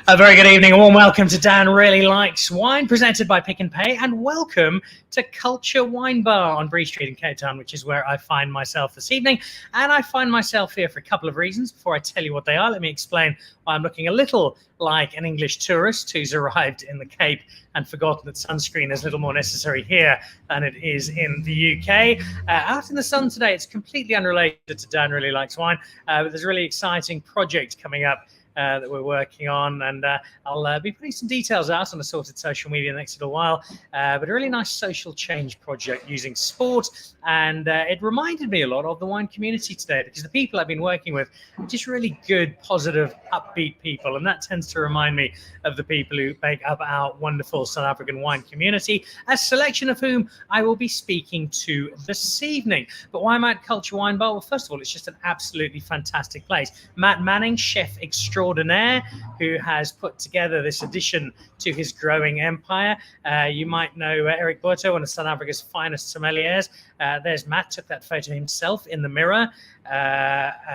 A very good evening, a warm welcome to Dan Really Likes Wine, presented by Pick and Pay, and welcome to Culture Wine Bar on Bree Street in Cape Town, which is where I find myself this evening. And I find myself here for a couple of reasons. Before I tell you what they are, let me explain why I'm looking a little like an English tourist who's arrived in the Cape and forgotten that sunscreen is a little more necessary here than it is in the UK. Out in the sun today, it's completely unrelated to Dan Really Likes Wine, but there's a really exciting project coming up that we're working on, and I'll be putting some details out on the sorted social media in the next little while, but a really nice social change project using sport, and it reminded me a lot of the wine community today, because the people I've been working with are just really good, positive, upbeat people, and that tends to remind me of the people who make up our wonderful South African wine community, a selection of whom I will be speaking to this evening. But why am I at Culture Wine Bar? Well, first of all, it's just an absolutely fantastic place. Matt Manning, chef extraordinaire, who has put together this addition to his growing empire. You might know Eric Boto, one of South Africa's finest sommeliers. There's Matt, took that photo himself in the mirror,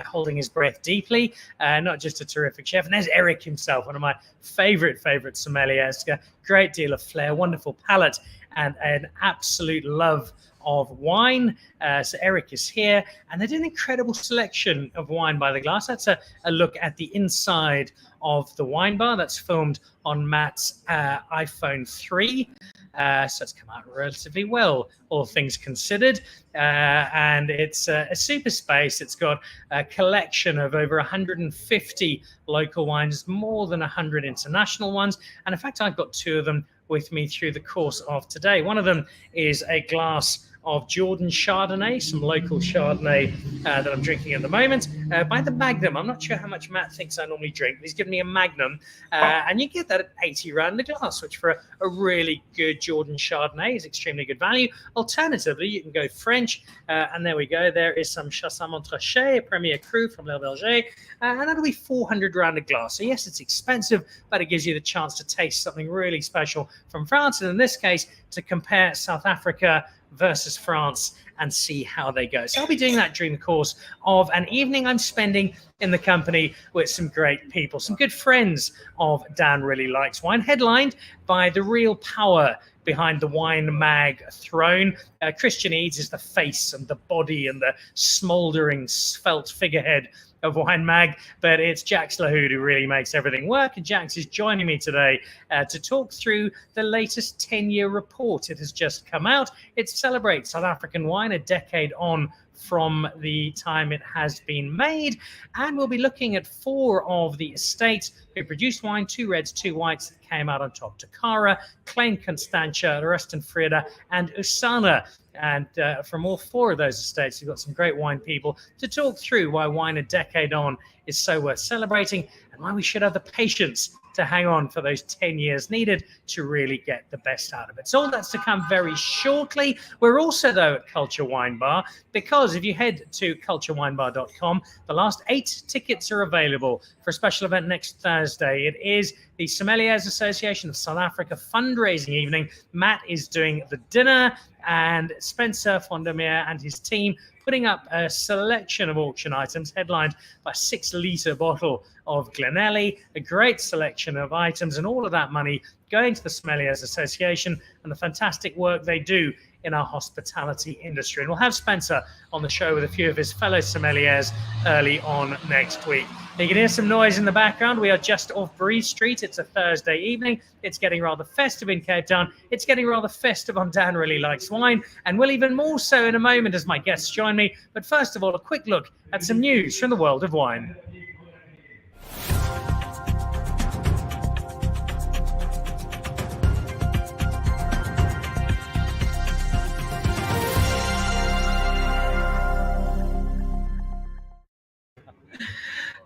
holding his breath deeply. Not just a terrific chef. And there's Eric himself, one of my favorite sommeliers. A great deal of flair, wonderful palate, and an absolute love of wine. So Eric is here, and they did an incredible selection of wine by the glass. That's a look at the inside of the wine bar. That's filmed on Matt's iPhone 3. So it's come out relatively well, all things considered. And it's a super space. It's got a collection of over 150 local wines, more than 100 international ones. And in fact, I've got two of them with me through the course of today. One of them is a glass of Jordan Chardonnay, some local Chardonnay that I'm drinking at the moment, by the Magnum. I'm not sure how much Matt thinks I normally drink, but he's given me a Magnum, and you get that at 80 Rand a glass, which for a really good Jordan Chardonnay is extremely good value. Alternatively, you can go French, and there we go. There is some Chassagne Montrachet, a Premier Cru from Le Berger, and that'll be 400 Rand a glass. So yes, it's expensive, but it gives you the chance to taste something really special from France, and in this case, to compare South Africa versus France and see how they go. So I'll be doing that during the course of an evening I'm spending in the company with some great people, some good friends of Dan Really Likes Wine, headlined by the real power behind the WineMag throne. Christian Eedes is the face and the body and the smouldering svelte figurehead of WineMag, but it's Jax Lahoud who really makes everything work, and Jax is joining me today to talk through the latest 10-year report. It has just come out. It celebrates South African wine a decade on from the time it has been made, and we'll be looking at 4 of the estates who produced wine, 2 reds, 2 whites that came out on top. Tokara, Klein Constantia, Vrede and Usana. And from all 4 of those estates, we've got some great wine people to talk through why wine a decade on is so worth celebrating, and why we should have the patience to hang on for those 10 years needed to really get the best out of it. So all that's to come very shortly. We're also, though, at Culture Wine Bar, because if you head to culturewinebar.com, the last 8 tickets are available for a special event next Thursday. It is the Sommeliers Association of South Africa fundraising evening. Matt is doing the dinner, and Spencer Fondaumiere and his team putting up a selection of auction items headlined by a 6-litre bottle of Glenelly, a great selection of items, and all of that money going to the Sommeliers Association and the fantastic work they do in our hospitality industry. And we'll have Spencer on the show with a few of his fellow sommeliers early on next week. You can hear some noise in the background. We are just off Bree Street. It's a Thursday evening. It's getting rather festive in Cape Town. It's getting rather festive on Dan Really Likes Wine, and will even more so in a moment as my guests join me. But first of all, a quick look at some news from the world of wine.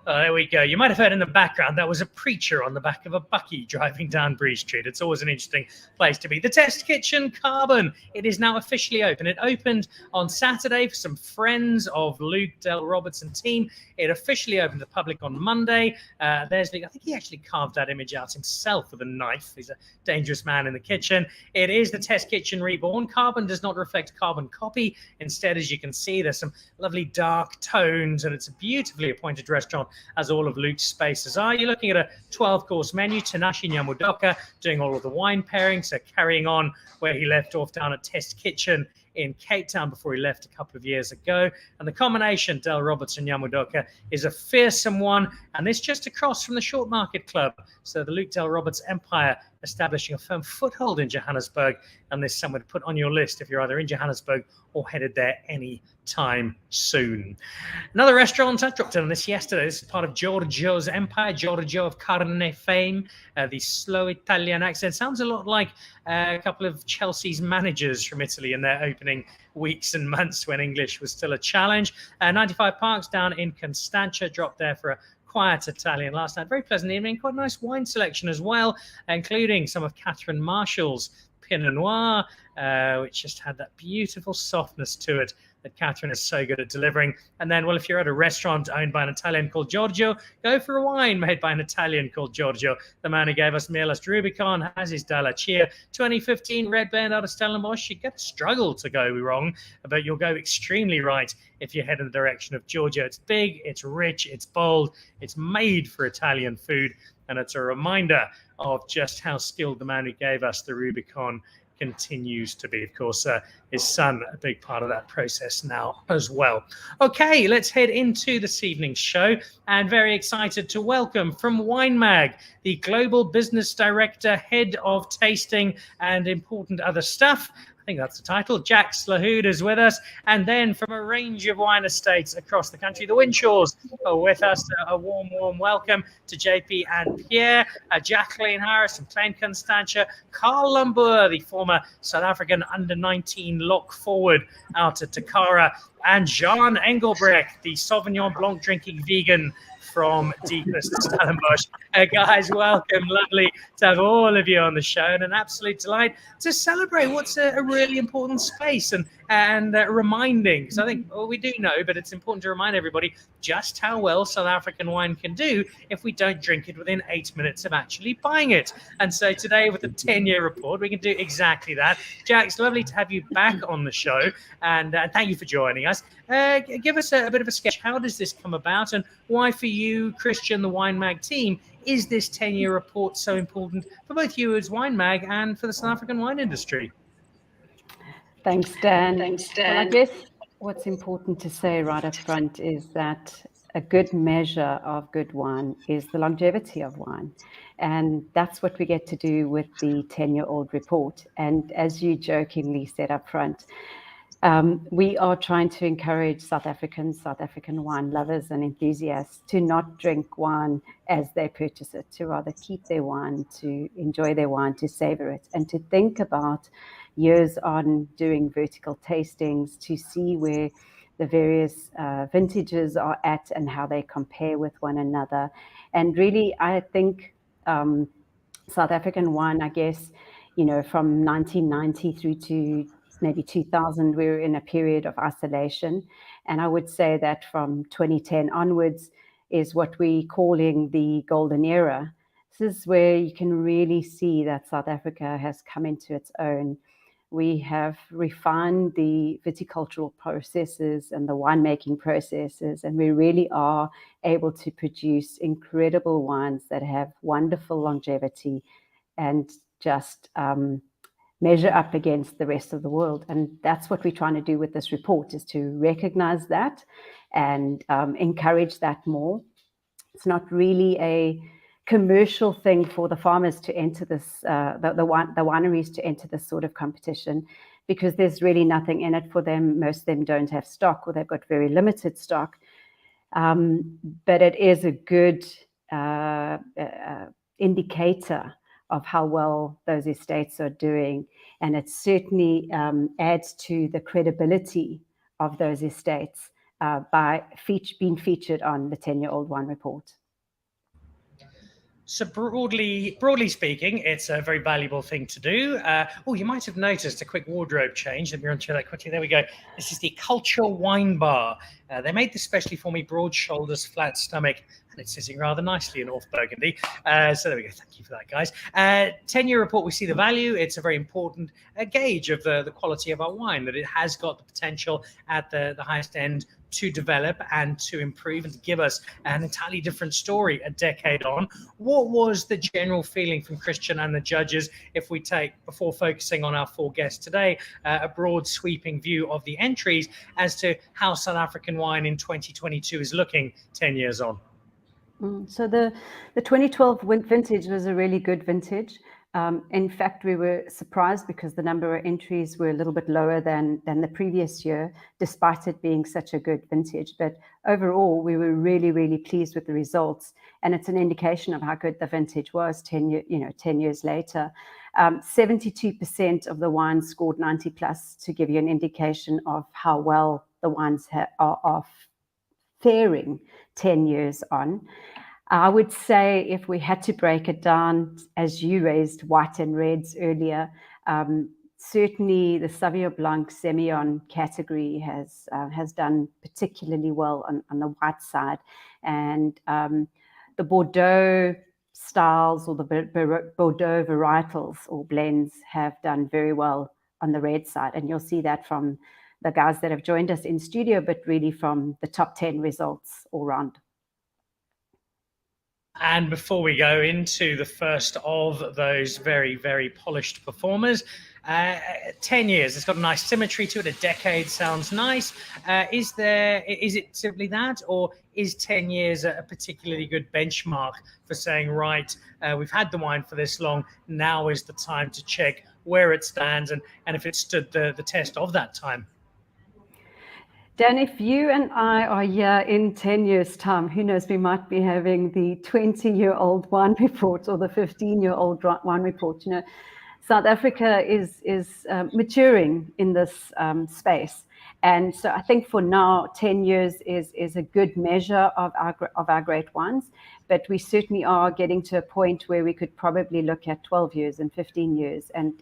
There we go. You might have heard in the background that was a preacher on the back of a bucky driving down Bree Street. It's always an interesting place to be. The Test Kitchen Carbon, it is now officially open. It opened on Saturday for some friends of Luke Del Robertson team. It officially opened to the public on Monday. There's Luke. I think he actually carved that image out himself with a knife. He's a dangerous man in the kitchen. It is the Test Kitchen Reborn. Carbon does not reflect carbon copy. Instead, as you can see, there's some lovely dark tones, and it's a beautifully appointed restaurant as all of Luke's spaces are. You're looking at a 12-course menu. Tanashi Nyamudoka doing all of the wine pairing, so carrying on where he left off down at Test Kitchen in Cape Town before he left a couple of years ago. And the combination, Del Roberts and Nyamudoka, is a fearsome one, and this just across from the Short Market Club. So the Luke Del Roberts empire establishing a firm foothold in Johannesburg, and this somewhere to put on your list if you're either in Johannesburg or headed there any time soon. Another restaurant, I dropped in on this yesterday. This is part of Giorgio's empire, Giorgio of Carne fame. The slow Italian accent sounds a lot like a couple of Chelsea's managers from Italy in their opening weeks and months when English was still a challenge. 95 Parks down in Constantia, dropped there for a quiet Italian last night. Very pleasant evening, quite a nice wine selection as well, including some of Catherine Marshall's Pinot Noir, which just had that beautiful softness to it that Catherine is so good at delivering. And then, well, if you're at a restaurant owned by an Italian called Giorgio, go for a wine made by an Italian called Giorgio. The man who gave us Mielast Rubicon has his Dalla Chia 2015 Red Band out of Stellenbosch. You're going to struggle to go wrong, but you'll go extremely right if you head in the direction of Giorgio. It's big, it's rich, it's bold, it's made for Italian food, and it's a reminder of just how skilled the man who gave us the Rubicon continues to be. Of course, his son, a big part of that process now as well. Okay, let's head into this evening's show, and very excited to welcome from WineMag, the Global Business Director, Head of Tasting and Important Other Stuff. I think that's the title. Jack Slahood is with us. And then from a range of wine estates across the country, the Winshaws are with us. A warm, warm welcome to JP and Pierre, Jacqueline Harris from Klein Constantia, Carl Lambour, the former South African under-19 lock forward out at Tokara, and Jean Engelbrecht, the Sauvignon Blanc drinking vegan from deepest Stellenbosch. Guys, welcome. Lovely to have all of you on the show, and an absolute delight to celebrate what's a really important space and reminding, because I think, well, we do know, but it's important to remind everybody just how well South African wine can do if we don't drink it within 8 minutes of actually buying it. And so today, with the 10-year report, we can do exactly that. Jack, it's lovely to have you back on the show, and thank you for joining us. Give us a bit of a sketch. How does this come about, and why for you, Christian, the WineMag team, is this 10-year report so important for both you as WineMag and for the South African wine industry? Thanks, Dan. Well, I guess what's important to say right up front is that a good measure of good wine is the longevity of wine. And that's what we get to do with the 10-year-old report. And as you jokingly said up front, we are trying to encourage South African wine lovers and enthusiasts to not drink wine as they purchase it, to rather keep their wine, to enjoy their wine, to savor it, and to think about years on doing vertical tastings to see where the various vintages are at and how they compare with one another. And really, I think South African wine, I guess, from 1990 through to maybe 2000, we were in a period of isolation. And I would say that from 2010 onwards is what we're calling the golden era. This is where you can really see that South Africa has come into its own. We have refined the viticultural processes and the winemaking processes, and we really are able to produce incredible wines that have wonderful longevity and just measure up against the rest of the world. And that's what we're trying to do with this report, is to recognize that and encourage that more. It's not really a commercial thing for the farmers to enter this, the wineries to enter this sort of competition, because there's really nothing in it for them. Most of them don't have stock, or they've got very limited stock. But it is a good indicator of how well those estates are doing. And it certainly adds to the credibility of those estates by being featured on the 10-year-old wine report. So broadly speaking, it's a very valuable thing to do. You might have noticed a quick wardrobe change. Let me run through that quickly. There we go. This is the Culture Wine Bar. They made this specially for me: broad shoulders, flat stomach, It's sitting rather nicely in North Burgundy. So there we go. Thank you for that, guys. 10-year report, we see the value. It's a very important gauge of the quality of our wine, that it has got the potential at the highest end to develop and to improve and to give us an entirely different story a decade on. What was the general feeling from Christian and the judges, if we take, before focusing on our 4 guests today, a broad sweeping view of the entries as to how South African wine in 2022 is looking 10 years on? So the 2012 vintage was a really good vintage. In fact, we were surprised because the number of entries were a little bit lower than the previous year, despite it being such a good vintage. But overall, we were really, really pleased with the results. And it's an indication of how good the vintage was 10 years later. 72% of the wines scored 90 plus, to give you an indication of how well the wines are faring 10 years on. I would say, if we had to break it down, as you raised white and reds earlier, certainly the Sauvignon Blanc Semillon category has done particularly well on the white side, and the Bordeaux styles, or the Bordeaux varietals or blends, have done very well on the red side, and you'll see that from the guys that have joined us in studio, but really from the top 10 results all round. And before we go into the first of those very, very polished performers, 10 years, it's got a nice symmetry to it. A decade sounds nice. Is it simply that, or is 10 years a particularly good benchmark for saying, right, we've had the wine for this long, now is the time to check where it stands and if it stood the test of that time? Dan, if you and I are here in 10 years' time, who knows, we might be having the 20-year-old wine report or the 15-year-old wine report. You know, South Africa is maturing in this space. And so I think for now, 10 years is a good measure of our great wines. But we certainly are getting to a point where we could probably look at 12 years and 15 years and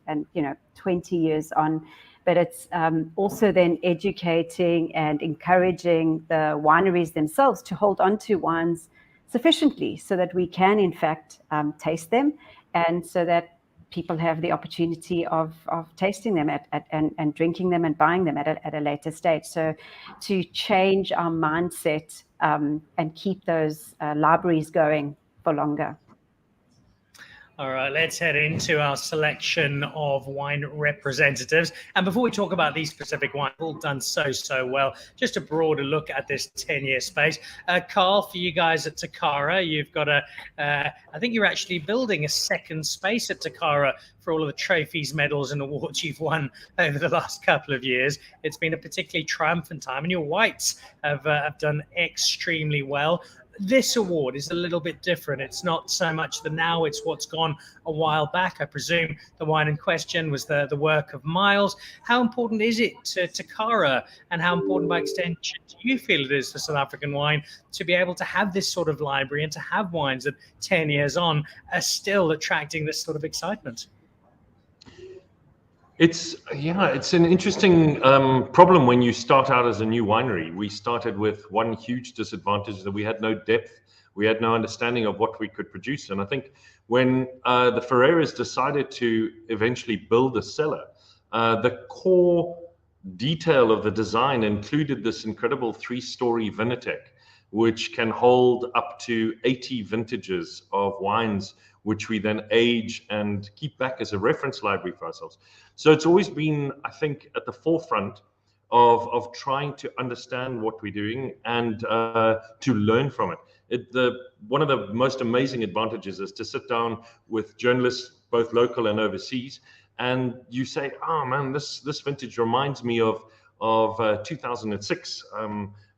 20 years on. But it's also then educating and encouraging the wineries themselves to hold on to wines sufficiently so that we can, in fact, taste them, and so that people have the opportunity of tasting them and drinking them and buying them at a later stage. So to change our mindset and keep those libraries going for longer. All right, let's head into our selection of wine representatives. And before we talk about these specific wines, all done so well, just a broader look at this 10-year space. Carl, for you guys at Tokara, you've got I think you're actually building a second space at Tokara for all of the trophies, medals, and awards you've won over the last couple of years. It's been a particularly triumphant time, and your whites have done extremely well. This award is a little bit different. It's not so much the now, it's what's gone a while back. I presume the wine in question was the work of Miles. How important is it to Tokara, and how important by extension do you feel it is for South African wine to be able to have this sort of library and to have wines that 10 years on are still attracting this sort of excitement? It's an interesting problem when you start out as a new winery. We started with one huge disadvantage, that we had no depth. We had no understanding of what we could produce. And I think when the Ferreiras decided to eventually build a cellar, the core detail of the design included this incredible 3-story Vinatec, which can hold up to 80 vintages of wines, which we then age and keep back as a reference library for ourselves. So it's always been, I think, at the forefront of trying to understand what we're doing and to learn from it. One of the most amazing advantages is to sit down with journalists, both local and overseas, and you say, "Oh man, this vintage reminds me of 2006.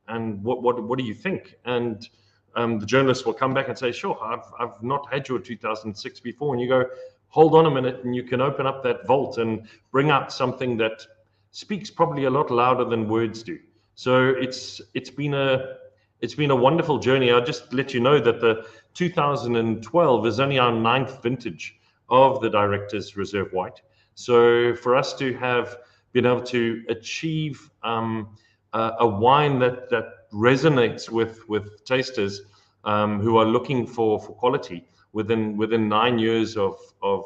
And what do you think?" And the journalist will come back and say, "Sure, I've not had your 2006 before." And you go, "Hold on a minute," and you can open up that vault and bring out something that speaks probably a lot louder than words do. So it's been a wonderful journey. I'll just let you know that the 2012 is only our 9th vintage of the Director's Reserve White. So for us to have been able to achieve a wine that resonates with tasters who are looking for quality within 9 years of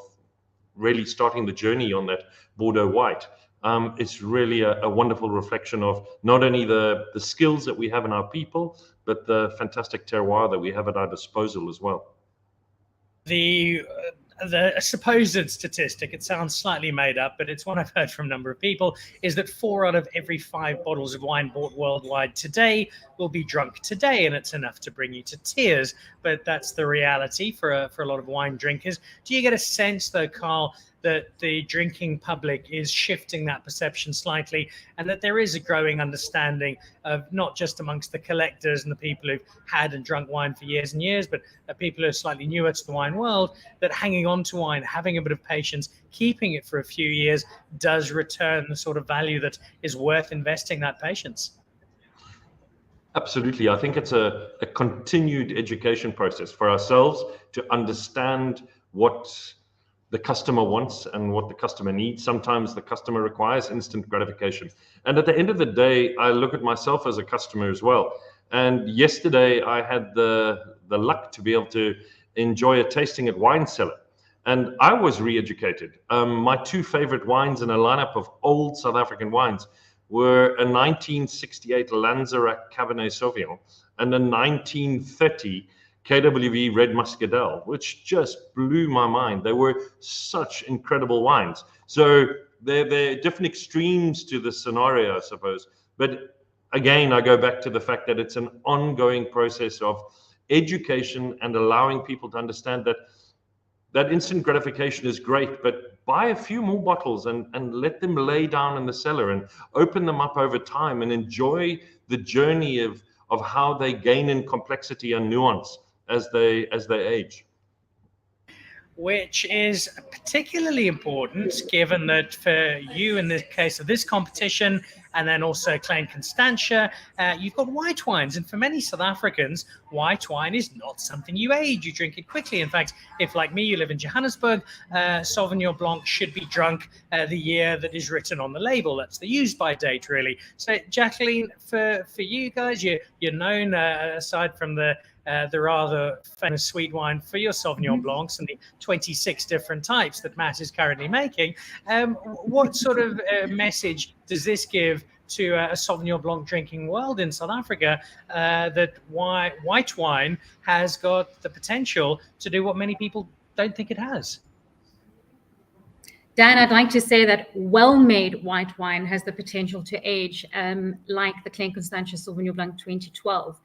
really starting the journey on that Bordeaux white. It's really a wonderful reflection of not only the skills that we have in our people, but the fantastic terroir that we have at our disposal as well. The supposed statistic, it sounds slightly made up, but it's one I've heard from a number of people, is that 4 out of every 5 bottles of wine bought worldwide today will be drunk today, and it's enough to bring you to tears. But that's the reality for a lot of wine drinkers. Do you get a sense, though, Carl, that the drinking public is shifting that perception slightly, and that there is a growing understanding of, not just amongst the collectors and the people who've had and drunk wine for years and years, but people who are slightly newer to the wine world, that hanging on to wine, having a bit of patience, keeping it for a few years does return the sort of value that is worth investing that patience? Absolutely. I think it's a continued education process for ourselves to understand what the customer wants and what the customer needs. Sometimes the customer requires instant gratification. And at the end of the day, I look at myself as a customer as well. And yesterday I had the luck to be able to enjoy a tasting at Wine Cellar. And I was re-educated. My 2 favorite wines in a lineup of old South African wines were a 1968 Lanzerac Cabernet Sauvignon and a 1930 KWV Red Muscadel, which just blew my mind. They were such incredible wines. So they're different extremes to the scenario, I suppose. But again, I go back to the fact that it's an ongoing process of education and allowing people to understand that instant gratification is great, but buy a few more bottles and let them lay down in the cellar and open them up over time and enjoy the journey of how they gain in complexity and nuance as they age. Which is particularly important given that for you, in the case of this competition, and then also Klein Constantia, you've got white wines. And for many South Africans, white wine is not something you age. You drink it quickly. In fact, if like me, you live in Johannesburg, Sauvignon Blanc should be drunk the year that is written on the label. That's the use by date, really. So Jacqueline, for you guys, you're known, aside from the rather famous sweet wine, for your Sauvignon Blancs and the 26 different types that Matt is currently making. What sort of message does this give to a Sauvignon Blanc drinking world in South Africa, that white wine has got the potential to do what many people don't think it has? Dan, I'd like to say that well-made white wine has the potential to age, like the Klein Constantia Sauvignon Blanc 2012.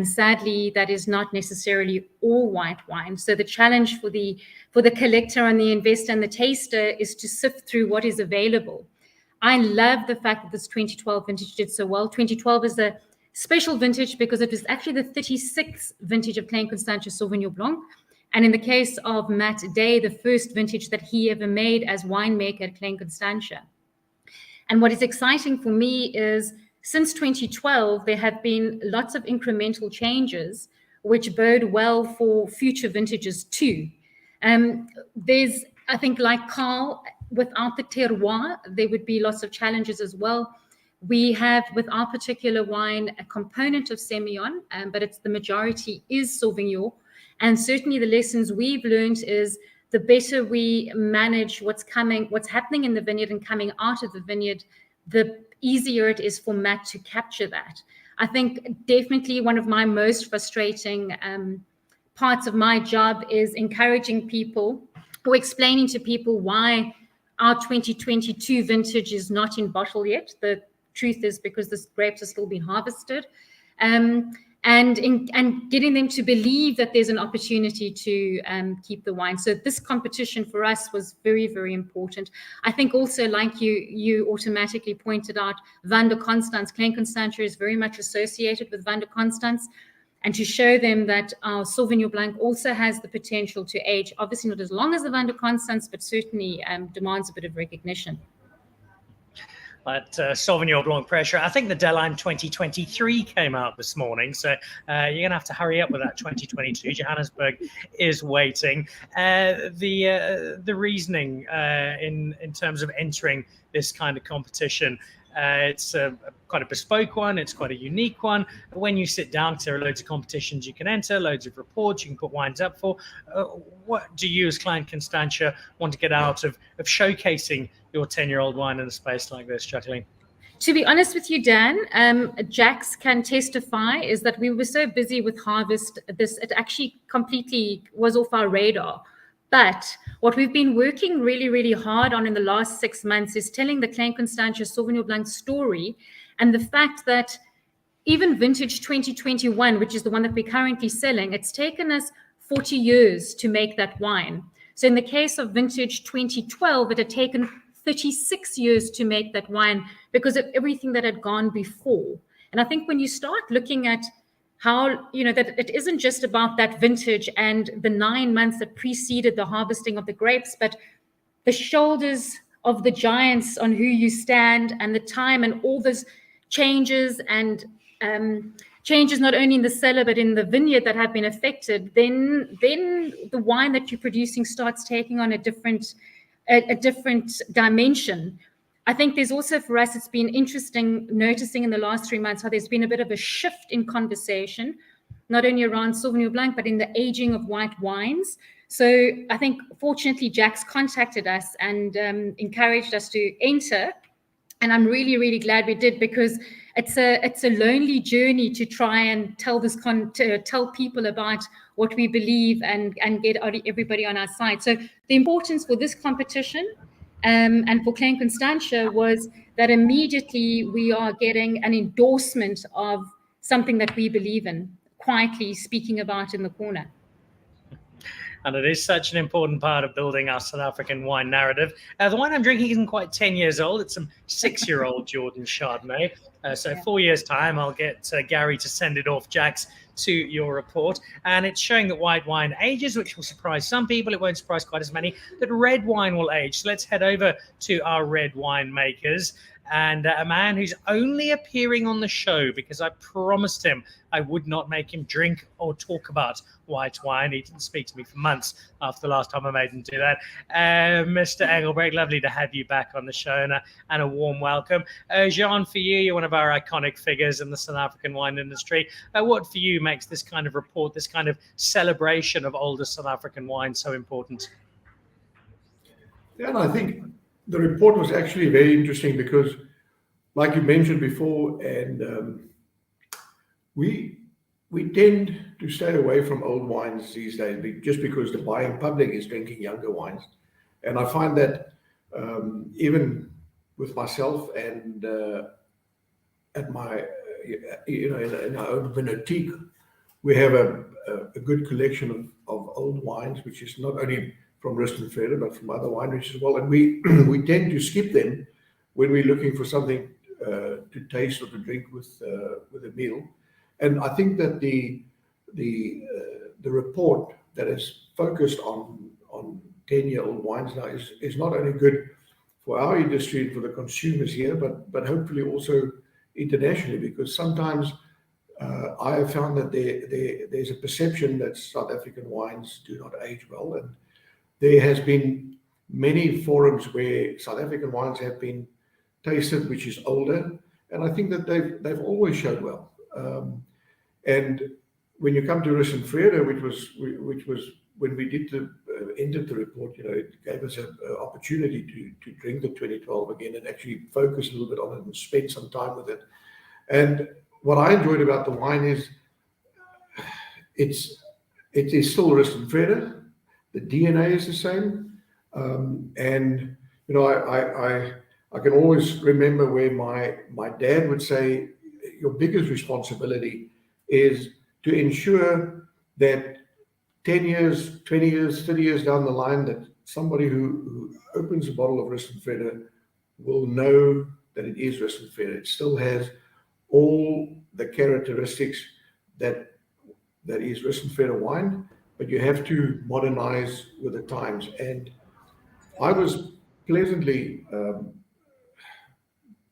Sadly, that is not necessarily all white wine. So the challenge for the collector and the investor and the taster is to sift through what is available. I love the fact that this 2012 vintage did so well. 2012 is a special vintage because it was actually the 36th vintage of Klein Constantia Sauvignon Blanc. And in the case of Matt Day, the first vintage that he ever made as winemaker at Klein Constantia. And what is exciting for me is, since 2012, there have been lots of incremental changes which bode well for future vintages too. There's, I think, like Carl, without the terroir, there would be lots of challenges as well. We have, with our particular wine, a component of Semillon, but it's the majority is Sauvignon. And certainly the lessons we've learned is the better we manage what's happening in the vineyard and coming out of the vineyard, the easier it is for Matt to capture that. I think definitely one of my most frustrating parts of my job is encouraging people or explaining to people why our 2022 vintage is not in bottle yet. The truth is because the grapes are still being harvested. And getting them to believe that there's an opportunity to keep the wine. So this competition for us was very, very important. I think also, like you automatically pointed out, Van der Constans, Klein Constantia is very much associated with Van der Constans. And to show them that our Sauvignon Blanc also has the potential to age, obviously not as long as the Van der Constans, but certainly demands a bit of recognition. But Sauvignon Blanc pressure. I think the Deline 2023 came out this morning, so you're going to have to hurry up with that 2022. Johannesburg is waiting. The reasoning in terms of entering this kind of competition, It's quite a bespoke one. It's quite a unique one. When you sit down, there are loads of competitions you can enter, loads of reports you can put wines up for. What do you, as Klein Constantia, want to get out of showcasing your 10-year-old wine in a space like this, Jacqueline? To be honest with you, Dan, Jax can testify is that we were so busy with harvest, it actually completely was off our radar. But what we've been working really, really hard on in the last 6 months is telling the Klein Constantia Sauvignon Blanc story, and the fact that even vintage 2021, which is the one that we're currently selling, it's taken us 40 years to make that wine. So in the case of vintage 2012, it had taken 36 years to make that wine because of everything that had gone before. And I think when you start looking at how, that it isn't just about that vintage and the 9 months that preceded the harvesting of the grapes, but the shoulders of the giants on who you stand and the time and all those changes and changes not only in the cellar but in the vineyard that have been affected, then the wine that you're producing starts taking on a different dimension. I think there's also for us, it's been interesting noticing in the last 3 months how there's been a bit of a shift in conversation, not only around Sauvignon Blanc, but in the aging of white wines. So I think fortunately Jax contacted us and encouraged us to enter. And I'm really, really glad we did, because it's a lonely journey to try and tell tell people about what we believe and get everybody on our side. So the importance for this competition and for Klein Constantia was that immediately we are getting an endorsement of something that we believe in, quietly speaking about in the corner. And it is such an important part of building our South African wine narrative. The wine I'm drinking isn't quite 10 years old. It's some 6-year-old Jordan Chardonnay. So 4 years' time, I'll get Gary to send it off, Jax, to your report. And it's showing that white wine ages, which will surprise some people. It won't surprise quite as many, that red wine will age. So let's head over to our red wine makers. And a man who's only appearing on the show because I promised him I would not make him drink or talk about white wine. He didn't speak to me for months after the last time I made him do that. Mr. Engelbregt, lovely to have you back on the show, and a warm welcome. Jean, for you, you're one of our iconic figures in the South African wine industry. What for you makes this kind of report, this kind of celebration of older South African wine so important? Yeah, and I think the report was actually very interesting because, like you mentioned before, and we tend to stay away from old wines these days just because the buying public is drinking younger wines. And I find that even with myself and at my, in our own vinoteque, we have a good collection of old wines, which is not only from Vrede, but from other wineries as well. And we tend to skip them when we're looking for something to taste or to drink with a meal. And I think that the report that is focused on 10-year-old wines now is not only good for our industry and for the consumers here, but hopefully also internationally, because sometimes I have found that there's a perception that South African wines do not age well, and there has been many forums where South African wines have been tasted, which is older, and I think that they've always showed well. And when you come to Vrede, which was when we did entered the report, it gave us an opportunity to drink the 2012 again and actually focus a little bit on it and spend some time with it. And what I enjoyed about the wine is it is still Vrede. The DNA is the same, and I can always remember where my dad would say, your biggest responsibility is to ensure that 10 years, 20 years, 30 years down the line, that somebody who opens a bottle of Vrede will know that it is Vrede. It still has all the characteristics that is Vrede wine, but you have to modernize with the times. And I was pleasantly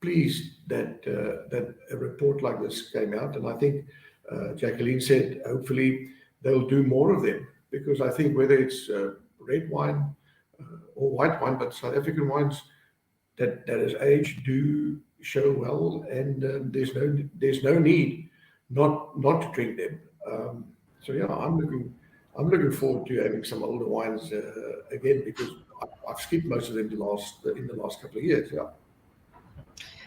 pleased that a report like this came out. And I think Jacqueline said, hopefully they'll do more of them, because I think whether it's red wine or white wine, but South African wines that is aged do show well, and there's no need not to drink them. So yeah, I'm looking forward to having some older wines again, because I've skipped most of them in the last couple of years. Yeah.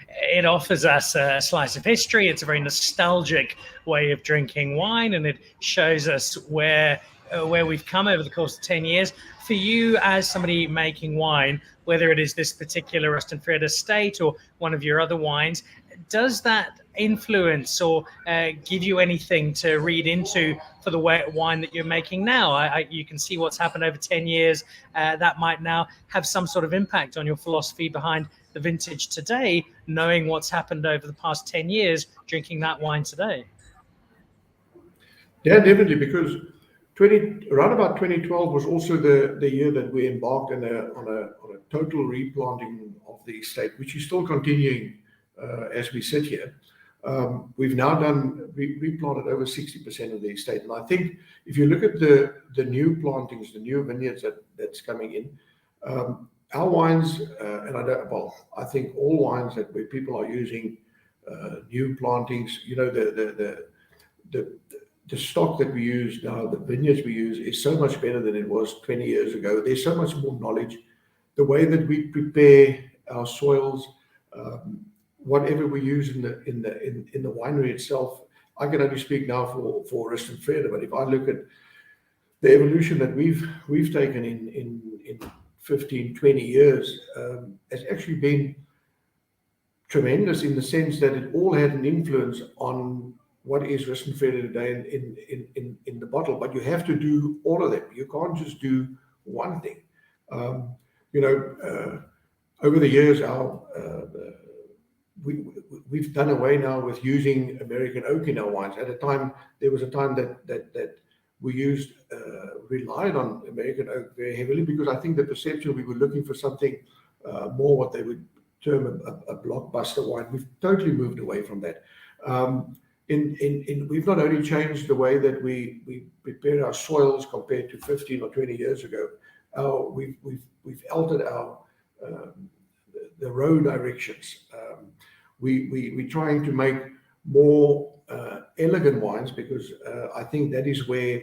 It offers us a slice of history. It's a very nostalgic way of drinking wine, and it shows us where we've come over the course of 10 years. For you, as somebody making wine, whether it is this particular Rust and Vrede estate or one of your other wines, does that influence or give you anything to read into for the wine that you're making now? You can see what's happened over 10 years. That might now have some sort of impact on your philosophy behind the vintage today, knowing what's happened over the past 10 years, drinking that wine today. Yeah, definitely, because around about 2012 was also the year that we embarked on a total replanting of the estate, which is still continuing as we sit here. We've now replanted over 60% of the estate, and I think if you look at the new plantings, the new vineyards that's coming in, our wines, and I think all wines where people are using new plantings, the stock that we use now, the vineyards we use, is so much better than it was 20 years ago. There's so much more knowledge. The way that we prepare our soils, whatever we use in the winery itself, I can only speak now for Rust and Vrede, but if I look at the evolution that we've taken in 15, 20 years, has actually been tremendous, in the sense that it all had an influence on what is Rust and Vrede today in the bottle. But you have to do all of them. You can't just do one thing. Over the years, we've done away now with using American oak in our wines. There was a time that we relied on American oak very heavily, because I think the perception, we were looking for something more what they would term a blockbuster wine. We've totally moved away from that. We've not only changed the way that we prepare our soils compared to 15 or 20 years ago. We've altered the row directions. We're trying to make more elegant wines, because I think that is where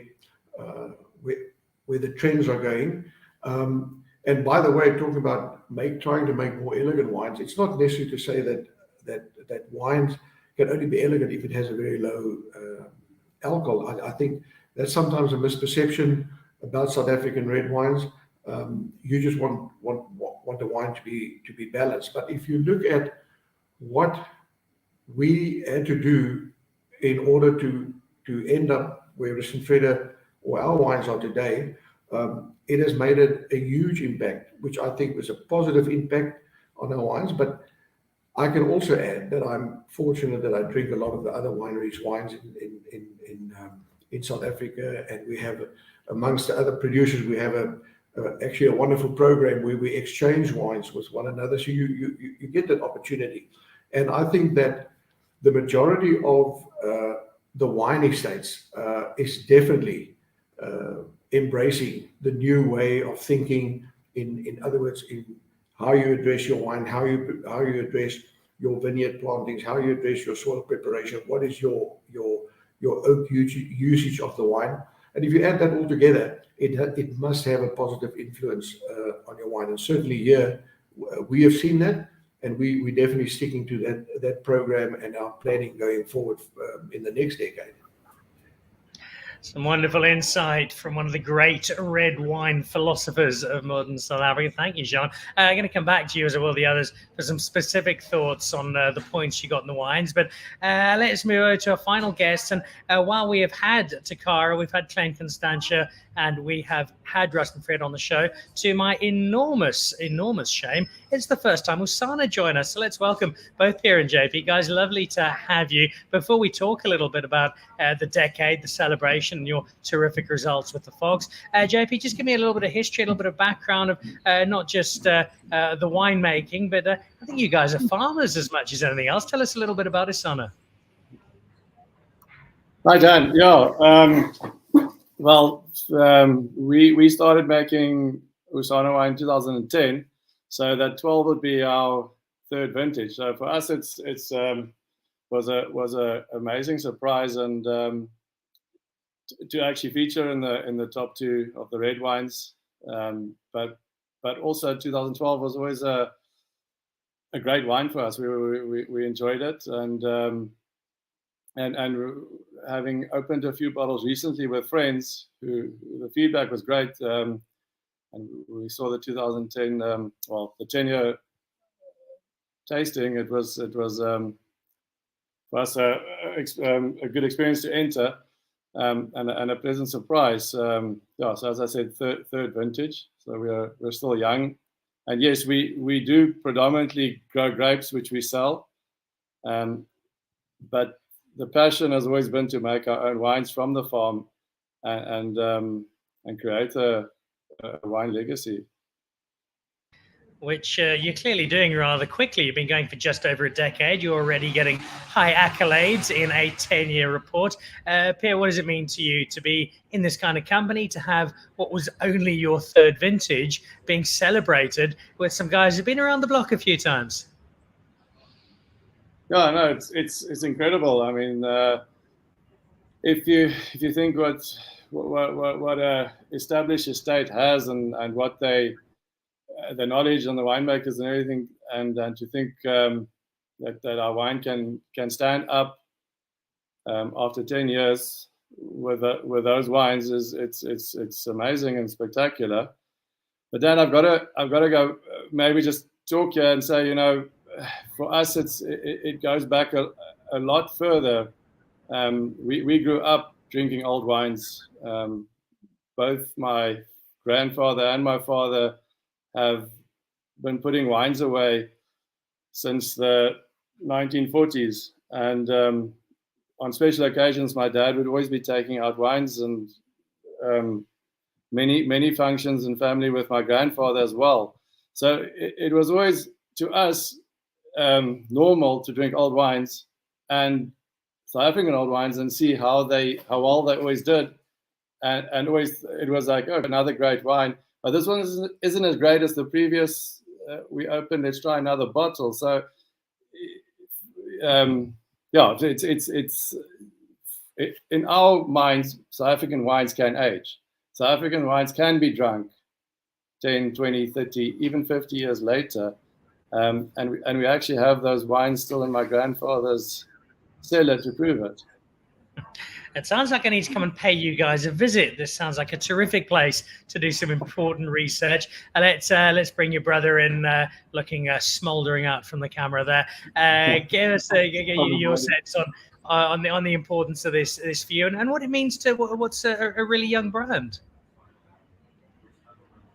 the trends are going. And by the way, talking about trying to make more elegant wines, it's not necessary to say that wines can only be elegant if it has a very low alcohol. I think that's sometimes a misperception about South African red wines. You just want the wine to be balanced. But if you look at what we had to do in order to end up where Rust and Vrede or our wines are today, it has made it a huge impact, which I think was a positive impact on our wines. But I can also add that I'm fortunate that I drink a lot of the other wineries' wines in South Africa, and we have, amongst the other producers, we have actually a wonderful program where we exchange wines with one another. So you get that opportunity, and I think that the majority of the wine estates is definitely embracing the new way of thinking. In other words, in how you address your wine, how you address your vineyard plantings, how you address your soil preparation, what is your oak usage of the wine. And if you add that all together, it must have a positive influence on your wine. And certainly here, we have seen that, and we're definitely sticking to that program and our planning going forward in the next decade. Some wonderful insight from one of the great red wine philosophers of modern South Africa. Thank you, Jean. I'm going to come back to you, as well the others, for some specific thoughts on the points you got in the wines. But let's move over to our final guest. And while we have had Tokara, we've had Klein Constantia, and we have had Rust and Vrede on the show, to my enormous shame, it's the first time Usana joined us. So let's welcome both Pierre and JP. Guys, lovely to have you. Before we talk a little bit about the decade, the celebration, and your terrific results with the Fogs, JP, just give me a little bit of history, a little bit of background of not just the winemaking, but I think you guys are farmers as much as anything else. Tell us a little bit about Usana. Hi, Dan. Yeah. We started making Usana wine in 2010. So that 12 would be our third vintage. So for us, it was a amazing surprise, and to actually feature in the top 2 of the red wines. But also 2012 was always a great wine for us. We enjoyed it, and having opened a few bottles recently with friends, who the feedback was great. And we saw the 2010, the 10-year tasting. It was for us a good experience to enter, and a pleasant surprise. So as I said, third vintage. So we're still young, and yes, we do predominantly grow grapes, which we sell, but the passion has always been to make our own wines from the farm, and create a wine legacy. Which you're clearly doing rather quickly. You've been going for just over a decade. You're already getting high accolades in a 10-year report. Pierre, what does it mean to you to be in this kind of company, to have what was only your third vintage being celebrated with some guys who've been around the block a few times? Yeah, no, it's incredible. I mean, if you think what a established estate has, and what the knowledge on the winemakers and everything, and to think that our wine can stand up after 10 years with those wines it's amazing and spectacular. But then I've got to go maybe just talk here and say, for us it goes back a lot further. We grew up drinking old wines. Both my grandfather and my father have been putting wines away since the 1940s, and on special occasions my dad would always be taking out wines, and many functions in family with my grandfather as well. So it was always to us normal to drink old wines, and South African old wines, and see how well they always did, and always it was like, oh, another great wine. But this one isn't as great as the previous. We opened. Let's try another bottle. So, it's in our minds, South African wines can age. South African wines can be drunk 10, 20, 30, even 50 years later, and we actually have those wines still in my grandfather's cellar to prove it. It sounds like I need to come and pay you guys a visit. This sounds like a terrific place to do some important research. Let's bring your brother in, looking smoldering out from the camera there. Give us your sense on the importance of this for you, and what it means to what's a really young brand.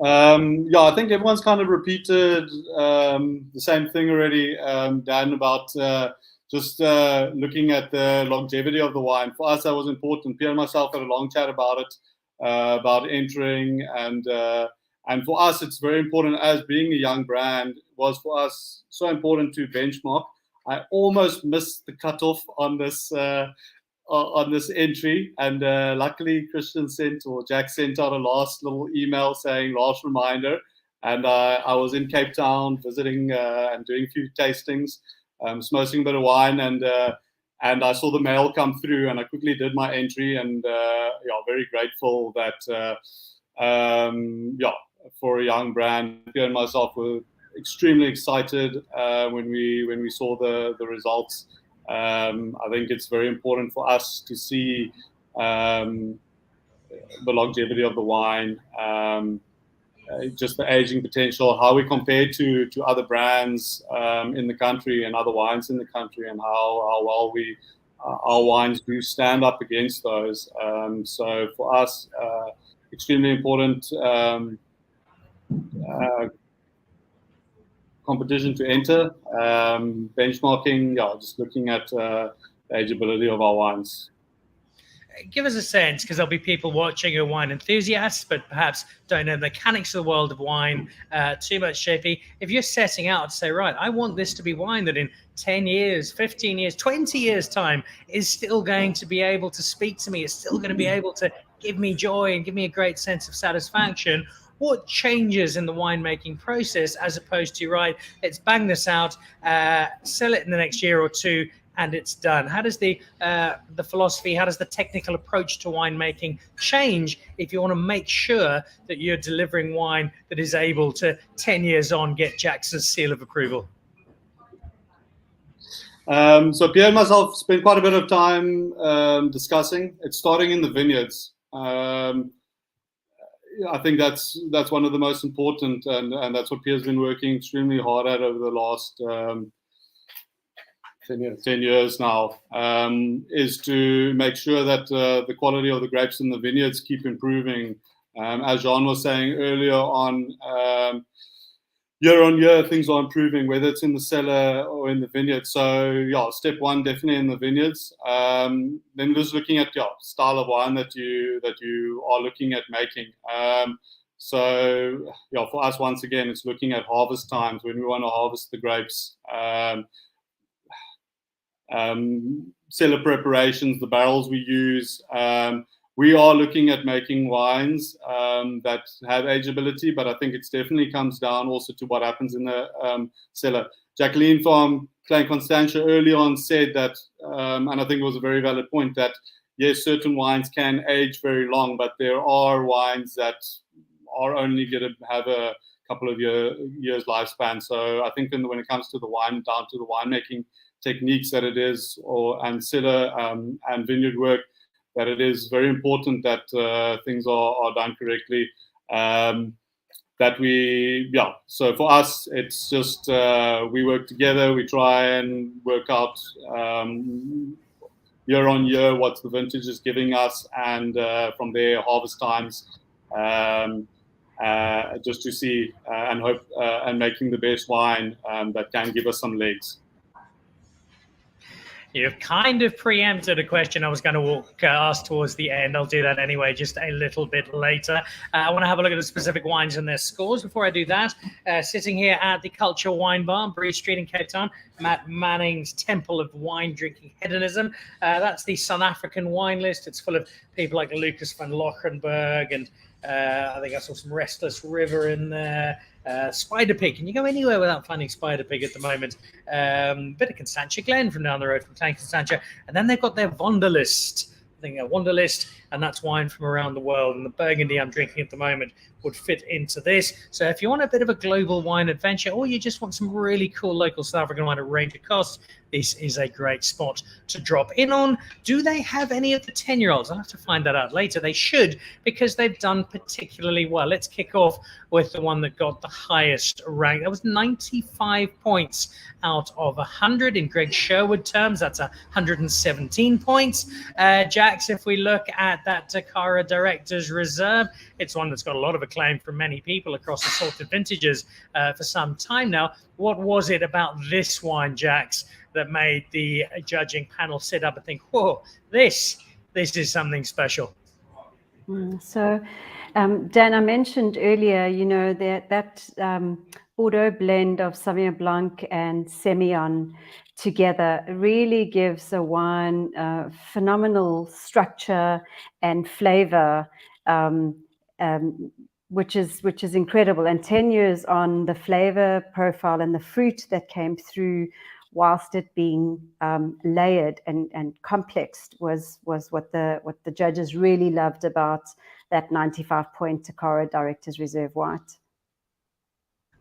I think everyone's kind of repeated the same thing already, Dan, about just looking at the longevity of the wine. For us, that was important. Pierre and myself had a long chat about it, about entering, and for us, it's very important, as being a young brand, was for us so important to benchmark. I almost missed the cutoff on this entry, and luckily Jack sent out a last little email saying last reminder, and I was in Cape Town visiting and doing a few tastings, smoking a bit of wine, and I saw the mail come through, and I quickly did my entry, and very grateful that for a young brand, Pierre and myself were extremely excited when we saw the results. I think it's very important for us to see the longevity of the wine, just the aging potential, how we compare to other brands in the country and other wines in the country, and how well our wines do stand up against those. So for us, extremely important competition to enter, benchmarking, just looking at the ageability of our wines. Give us a sense, because there'll be people watching who are wine enthusiasts, but perhaps don't know the mechanics of the world of wine too much, Shapey. If you're setting out to say, right, I want this to be wine that in 10 years, 15 years, 20 years time is still going to be able to speak to me, is still going to be able to give me joy and give me a great sense of satisfaction, What changes in the winemaking process as opposed to, right, let's bang this out, sell it in the next year or two, and it's done? How does the philosophy, how does the technical approach to winemaking change if you want to make sure that you're delivering wine that is able to 10 years on get Jack's seal of approval? So Pierre and myself spent quite a bit of time discussing. It's starting in the vineyards. I think that's one of the most important, and that's what Pierre's been working extremely hard at over the last 10 years now, is to make sure that the quality of the grapes in the vineyards keep improving. As Jean was saying earlier on, year on year, things are improving, whether it's in the cellar or in the vineyard. So, yeah, step one, definitely in the vineyards. Then just looking at style of wine that you are looking at making. So, yeah, for us, once again, it's looking at harvest times when we want to harvest the grapes. Cellar preparations, the barrels we use. We are looking at making wines that have ageability, but I think it definitely comes down also to what happens in the cellar. Jacqueline from Klein Constantia early on said that, and I think it was a very valid point, that yes, certain wines can age very long, but there are wines that are only going to have a couple of years lifespan. So I think when it comes to the wine, down to the winemaking techniques that it is, and cellar and vineyard work, that it is very important that things are done correctly. So for us, it's just we work together. We try and work out year on year what the vintage is giving us, and from there, harvest times, just to see and hope and making the best wine that can give us some legs. You've kind of preempted a question I was going to ask towards the end. I'll do that anyway, just a little bit later. I want to have a look at the specific wines and their scores. Before I do that, sitting here at the Culture Wine Bar on Bree Street in Cape Town, Matt Manning's Temple of Wine Drinking Hedonism. That's the South African wine list. It's full of people like Lucas van Lochenberg, and I think I saw some Restless River in there. Spider Pig. Can you go anywhere without finding Spider Pig at the moment? Bit of Constantia Glen from down the road from Klein Constantia. And then they've got their Wonderlist. I think a Wonderlist, and that's wine from around the world. And the Burgundy I'm drinking at the moment would fit into this. So if you want a bit of a global wine adventure, or you just want some really cool local South African wine at a range of costs, this is a great spot to drop in on. Do they have any of the 10-year-olds? I'll have to find that out later. They should, because they've done particularly well. Let's kick off with the one that got the highest rank. That was 95 points out of 100 in Greg Sherwood terms. That's 117 points. Jax, if we look at that Tokara Director's Reserve, it's one that's got a lot of acclaim from many people across assorted vintages for some time now. What was it about this wine, Jax, that made the judging panel sit up and think, whoa, this is something special? So, Dan, I mentioned earlier, that Bordeaux blend of Sauvignon Blanc and Semillon together really gives a wine phenomenal structure and flavor, which is incredible. And 10 years on, the flavor profile and the fruit that came through, whilst it being layered and complex, was what the judges really loved about that 95-point Tokara Director's Reserve White.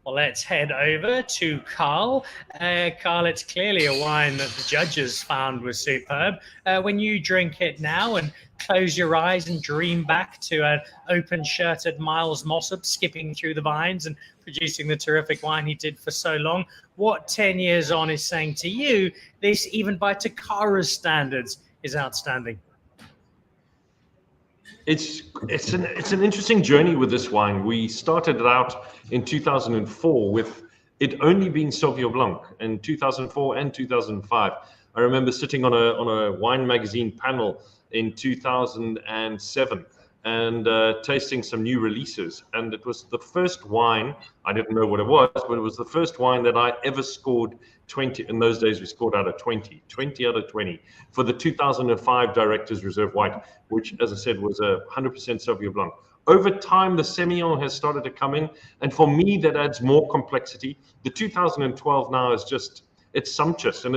Well, let's head over to Carl. Carl, it's clearly a wine that the judges found was superb. When you drink it now and close your eyes and dream back to an open-shirted Miles Mossop skipping through the vines and producing the terrific wine he did for so long, what 10 years on is saying to you, this, even by Tokara's standards, is outstanding? It's an interesting journey with this wine. We started it out in 2004 with it only being Sauvignon Blanc in 2004 and 2005. I remember sitting on a wine magazine panel in 2007 and tasting some new releases. And it was the first wine, I didn't know what it was, but it was the first wine that I ever scored 20. In those days, we scored out of 20 out of 20 for the 2005 Director's Reserve White, which, as I said, was 100% Sauvignon Blanc. over time, the Semillon has started to come in. And for me, that adds more complexity. The 2012 now is just, it's sumptuous, and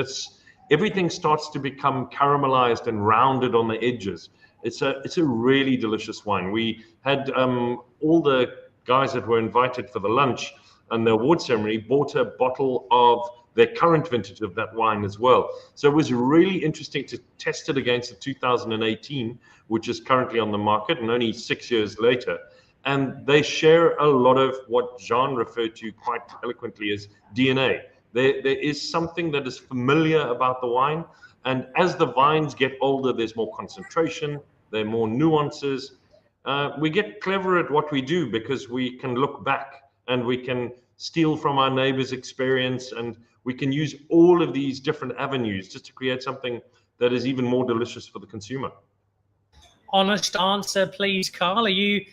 everything starts to become caramelized and rounded on the edges. It's a really delicious wine. We had all the guys that were invited for the lunch and the award ceremony bought a bottle of their current vintage of that wine as well. So it was really interesting to test it against the 2018, which is currently on the market and only 6 years later. And they share a lot of what Jean referred to quite eloquently as DNA. There is something that is familiar about the wine. And as the vines get older, there's more concentration, there are more nuances. We get clever at what we do because we can look back and we can steal from our neighbor's experience, and we can use all of these different avenues just to create something that is even more delicious for the consumer. Honest answer, please, Carl. Are you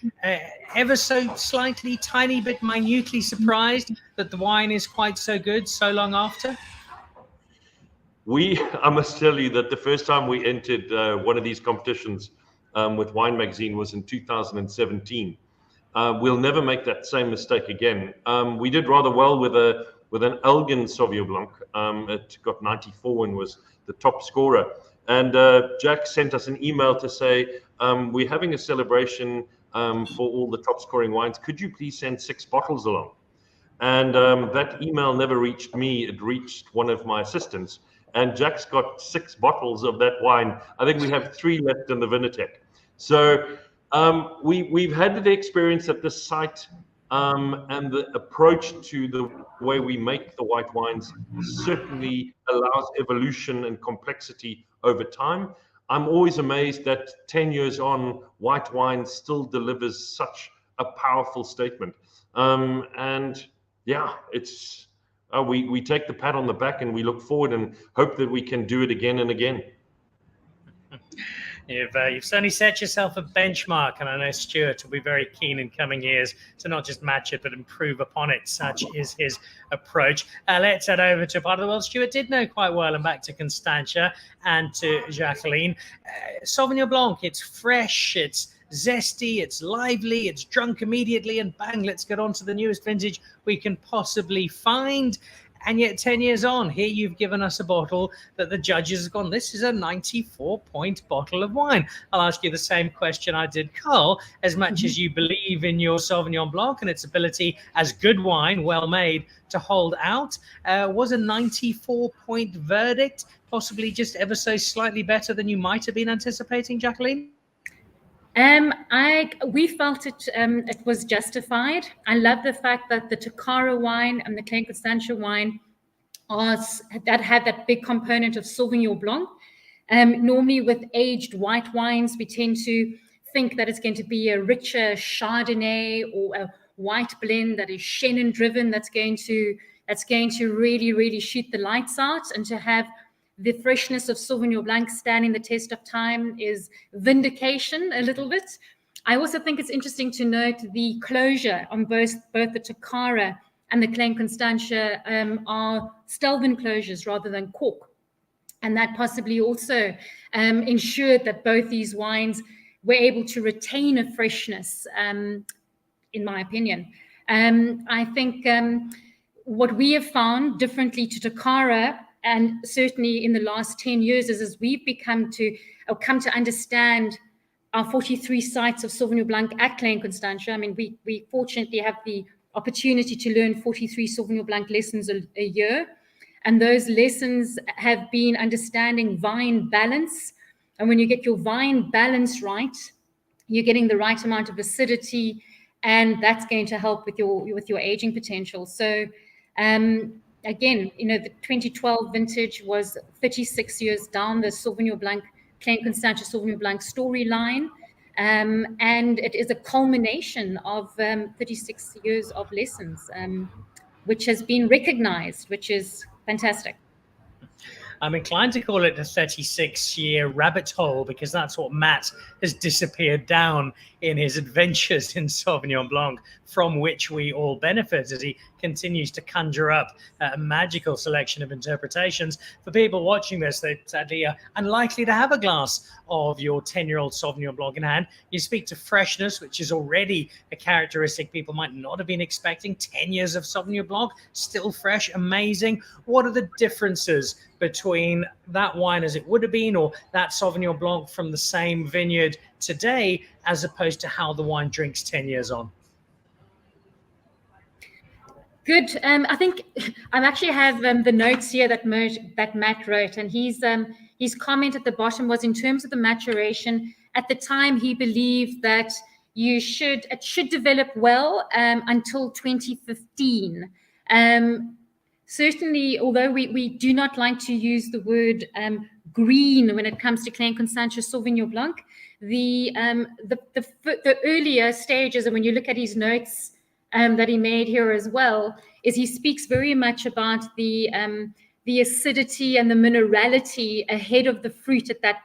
ever so slightly, tiny bit minutely surprised that the wine is quite so good so long after? I must tell you that the first time we entered one of these competitions with Wine Magazine was in 2017. We'll never make that same mistake again. We did rather well with an Elgin Sauvignon Blanc. It got 94 and was the top scorer. And Jack sent us an email to say, we're having a celebration for all the top scoring wines. Could you please send 6 bottles along? And that email never reached me. It reached one of my assistants. And Jack's got 6 bottles of that wine. I think we have 3 left in the Vinatech. So we've had the experience at this site, and the approach to the way we make the white wines certainly allows evolution and complexity over time. I'm always amazed that 10 years on, white wine still delivers such a powerful statement. And yeah, it's we take the pat on the back and we look forward and hope that we can do it again and again. You've certainly set yourself a benchmark, and I know Stuart will be very keen in coming years to not just match it, but improve upon it. Such is his approach. Let's head over to a part of the world Stuart did know quite well, and back to Constantia and to Jacqueline. Sauvignon Blanc, it's fresh, it's zesty, it's lively, it's drunk immediately, and bang, let's get on to the newest vintage we can possibly find. And yet 10 years on, here you've given us a bottle that the judges have gone, this is a 94-point bottle of wine. I'll ask you the same question I did Carl. As much as you believe in your Sauvignon Blanc and its ability as good wine, well made, to hold out, was a 94-point verdict possibly just ever so slightly better than you might have been anticipating, Jacqueline? We felt it was justified. I love the fact that the Tokara wine and the Klein Constantia wine that had that big component of Sauvignon Blanc. Normally with aged white wines, we tend to think that it's going to be a richer Chardonnay or a white blend that is Chenin driven, that's going to really, really shoot the lights out, and to have the freshness of Sauvignon Blanc standing the test of time is vindication a little bit. I also think it's interesting to note the closure on both the Tokara and the Klein Constantia are Stelvin closures rather than cork. And that possibly also ensured that both these wines were able to retain a freshness, in my opinion. I think what we have found differently to Tokara, and certainly in the last 10 years, is we've come to understand our 43 sites of Sauvignon Blanc at Klein Constantia. I mean, we fortunately have the opportunity to learn 43 Sauvignon Blanc lessons a year. And those lessons have been understanding vine balance. And when you get your vine balance right, you're getting the right amount of acidity, and that's going to help with your aging potential. So, again, the 2012 vintage was 36 years down the Sauvignon Blanc, Klein Constantia Sauvignon Blanc storyline. And it is a culmination of 36 years of lessons, which has been recognized, which is fantastic. I'm inclined to call it a 36-year rabbit hole, because that's what Matt has disappeared down in his adventures in Sauvignon Blanc, from which we all benefit as he continues to conjure up a magical selection of interpretations. For people watching this, they sadly are unlikely to have a glass of your 10-year-old Sauvignon Blanc in hand. You speak to freshness, which is already a characteristic people might not have been expecting. 10 years of Sauvignon Blanc, still fresh, amazing. What are the differences between that wine as it would have been, or that Sauvignon Blanc from the same vineyard today, as opposed to how the wine drinks 10 years on? Good. I think I actually have the notes here that Matt wrote, and his comment at the bottom was, in terms of the maturation, at the time he believed that it should develop well until 2015. Certainly, although we do not like to use the word green when it comes to Klein Constantia Sauvignon Blanc, the earlier stages, and when you look at his notes that he made here as well, is he speaks very much about the acidity and the minerality ahead of the fruit at that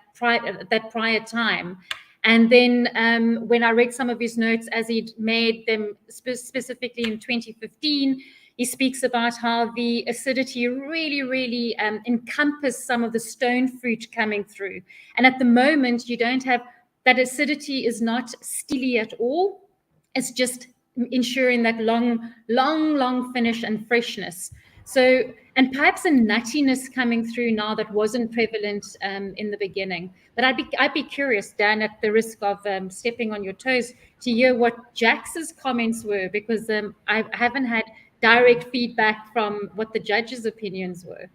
prior time. And then when I read some of his notes as he'd made them specifically in 2015, he speaks about how the acidity really encompassed some of the stone fruit coming through. And at the moment, you don't have that acidity, is not steely at all. It's just ensuring that long finish and freshness. So, and perhaps a nuttiness coming through now that wasn't prevalent in the beginning. But I'd be curious, Dan, at the risk of stepping on your toes, to hear what Jax's comments were, because I haven't had direct feedback from what the judges' opinions were.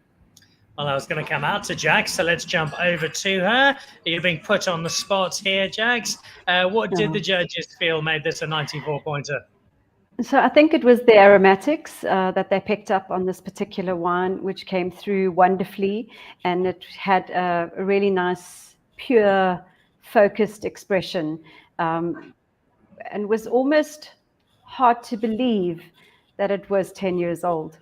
Well, I was going to come out to Jax, so let's jump over to her. You're being put on the spot here, Jax. What did the judges feel made this a 94-pointer? So I think it was the aromatics that they picked up on this particular wine, which came through wonderfully, and it had a really nice, pure, focused expression, and was almost hard to believe that it was 10 years old.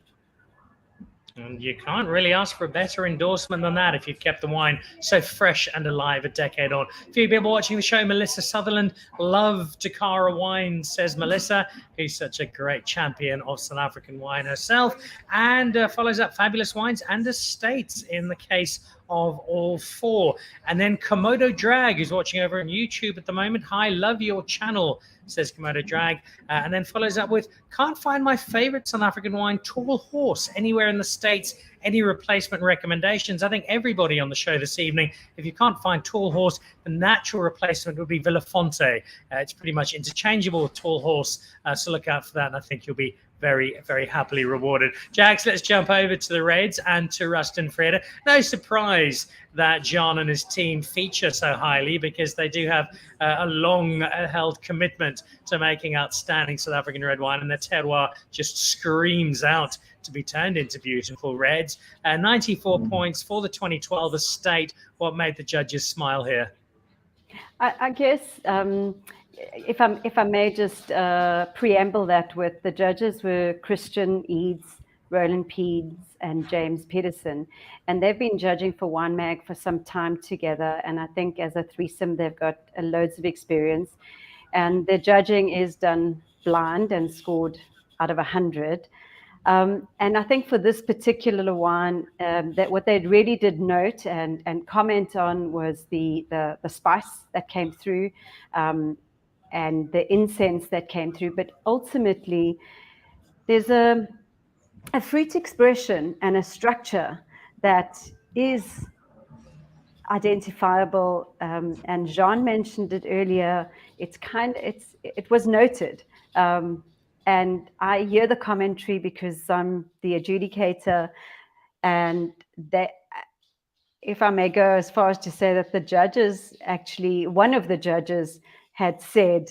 And you can't really ask for a better endorsement than that if you've kept the wine so fresh and alive a decade on. A few people watching the show, Melissa Sutherland, love Tokara wine, says Melissa, who's such a great champion of South African wine herself, and follows up fabulous wines and estates in the case of all four. And then Komodo Drag, who's watching over on YouTube at the moment. Hi, love your channel, says Komodo Drag. And then follows up with, can't find my favorite South African wine, Tall Horse, anywhere in the States. Any replacement recommendations? I think everybody on the show this evening, if you can't find Tall Horse, the natural replacement would be Villafonte. It's pretty much interchangeable with Tall Horse, so look out for that, and I think you'll be very, very happily rewarded. Jax, let's jump over to the Reds and to Rustin Vrede. No surprise that John and his team feature so highly, because they do have a long-held commitment to making outstanding South African red wine, and their terroir just screams out to be turned into beautiful reds. 94 points for the 2012 estate. What made the judges smile here? I guess if I may just preamble that with, the judges were Christian Eedes, Roland Peeds, and James Pedersen, and they've been judging for WineMag for some time together, and I think as a threesome they've got loads of experience, and their judging is done blind and scored out of 100. And I think for this particular wine, that what they really did note and comment on was the spice that came through, and the incense that came through. But ultimately, there's a fruit expression and a structure that is identifiable. And Jean mentioned it earlier. It was noted. And I hear the commentary because I'm the adjudicator, and that, if I may go as far as to say that the judges, actually, one of the judges had said,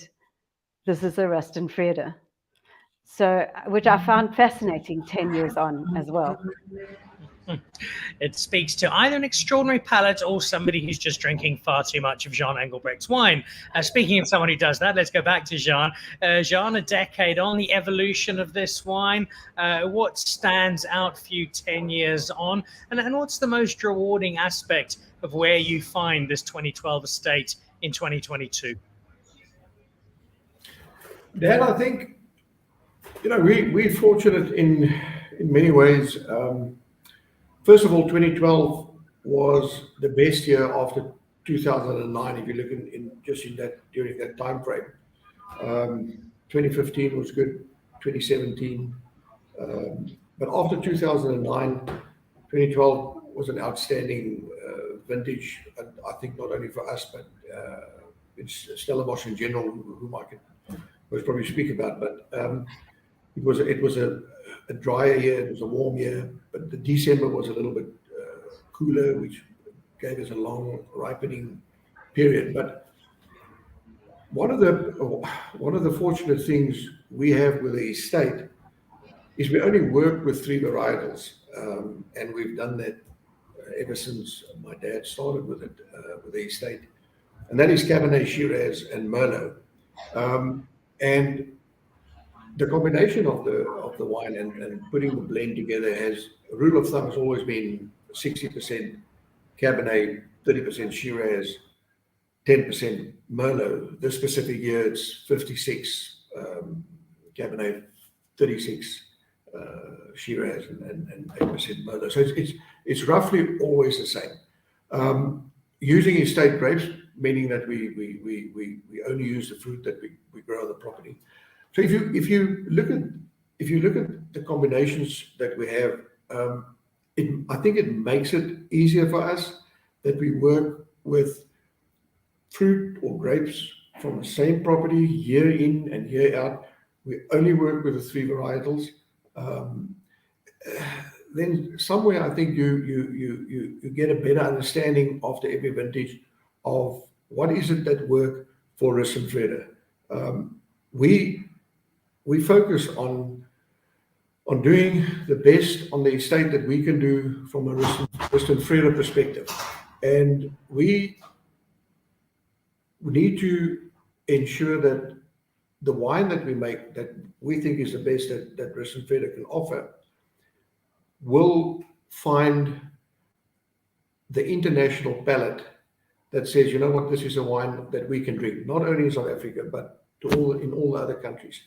this is a Rustin Vrede. So, which I found fascinating 10 years on as well. It speaks to either an extraordinary palate or somebody who's just drinking far too much of Jean Engelbrecht's wine. Speaking of someone who does that, let's go back to Jean. Jean, a decade on, the evolution of this wine. What stands out for you 10 years on? And what's the most rewarding aspect of where you find this 2012 estate in 2022? Dan, I think, we're fortunate in many ways. First of all, 2012 was the best year after 2009. If you look during that time frame, 2015 was good, 2017, but after 2009, 2012 was an outstanding vintage. And I think not only for us, but it's Stellenbosch in general, whom I could most probably speak about. But it was a drier year, it was a warm year, but the December was a little bit cooler, which gave us a long ripening period. But one of the fortunate things we have with the estate is we only work with 3 varietals, and we've done that ever since my dad started with it, with the estate, and that is Cabernet, Shiraz, and Merlot. And the combination of the wine and putting the blend together has, a rule of thumb has always been 60% Cabernet, 30% Shiraz, 10% Merlot. This specific year, it's 56 Cabernet, 36 Shiraz, and 8% Merlot. So it's roughly always the same. Using estate grapes, meaning that we only use the fruit that we grow on the property. So if you look at the combinations that we have, I think it makes it easier for us that we work with fruit or grapes from the same property year in and year out. We only work with the 3 varietals. Then somewhere I think you get a better understanding after every vintage of what is it that work for Rus and Vrede. We focus on doing the best on the estate that we can do from a Rus and Vrede perspective, and we need to ensure that the wine that we make, that we think is the best that Rus and Vrede can offer, will find the international palate that says, you know what, this is a wine that we can drink, not only in South Africa, but in all the other countries.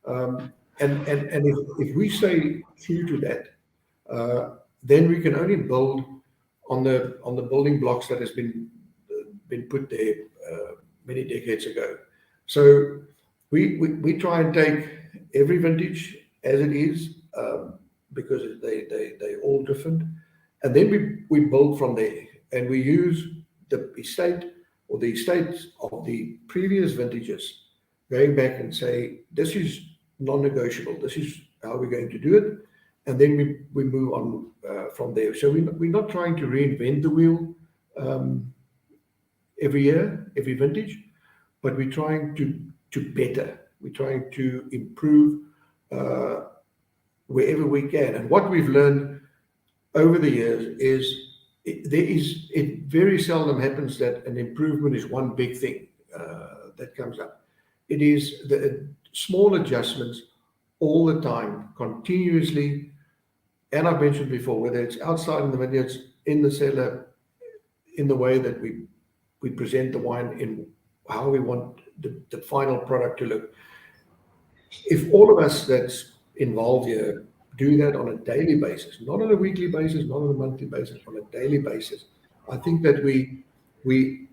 And if we stay true to that, then we can only build on the building blocks that has been put there many decades ago. So we try and take every vintage as it is, because they're all different, and then we build from there, and we use the estate or the estates of the previous vintages, going back and say, this is non-negotiable, this is how we're going to do it, and then we move on from there. So we're not trying to reinvent the wheel every year, every vintage, but we're trying to better. We're trying to improve wherever we can. And what we've learned over the years is it very seldom happens that an improvement is one big thing that comes up. It is the small adjustments all the time, continuously. And I've mentioned before, whether it's outside in the vineyards, in the cellar, in the way that we present the wine, in how we want the final product to look. If all of us that's involved here do that on a daily basis, not on a weekly basis, not on a monthly basis, on a daily basis, I think that we've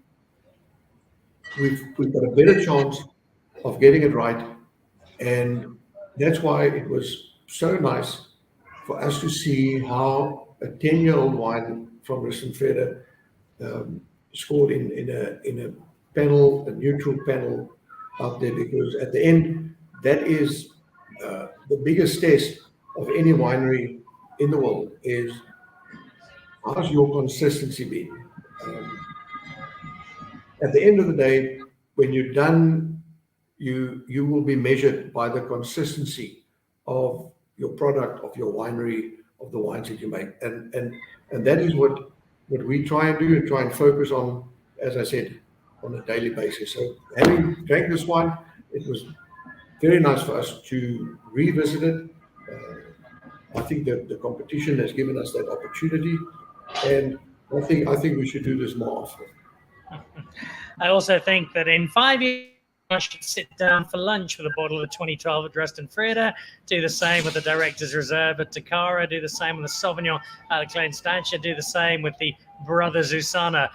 got a better chance of getting it right. And that's why it was so nice for us to see how a 10-year-old wine from Rus and Vrede scored in a panel, a neutral panel out there, because at the end, that is the biggest test of any winery in the world, is how's your consistency been? At the end of the day, when you're done, you will be measured by the consistency of your product, of your winery, of the wines that you make, and that is what we try and do, and try and focus on, as I said, on a daily basis. So having drank this wine, it was very nice for us to revisit it. I think that the competition has given us that opportunity, and I think we should do this more often. I also think that in 5 years' I should sit down for lunch with a bottle of the 2012 at Dresden Vrede, do the same with the Director's Reserve at Tokara, do the same with the Sauvignon at Klein Constantia, do the same with the Brothers Usana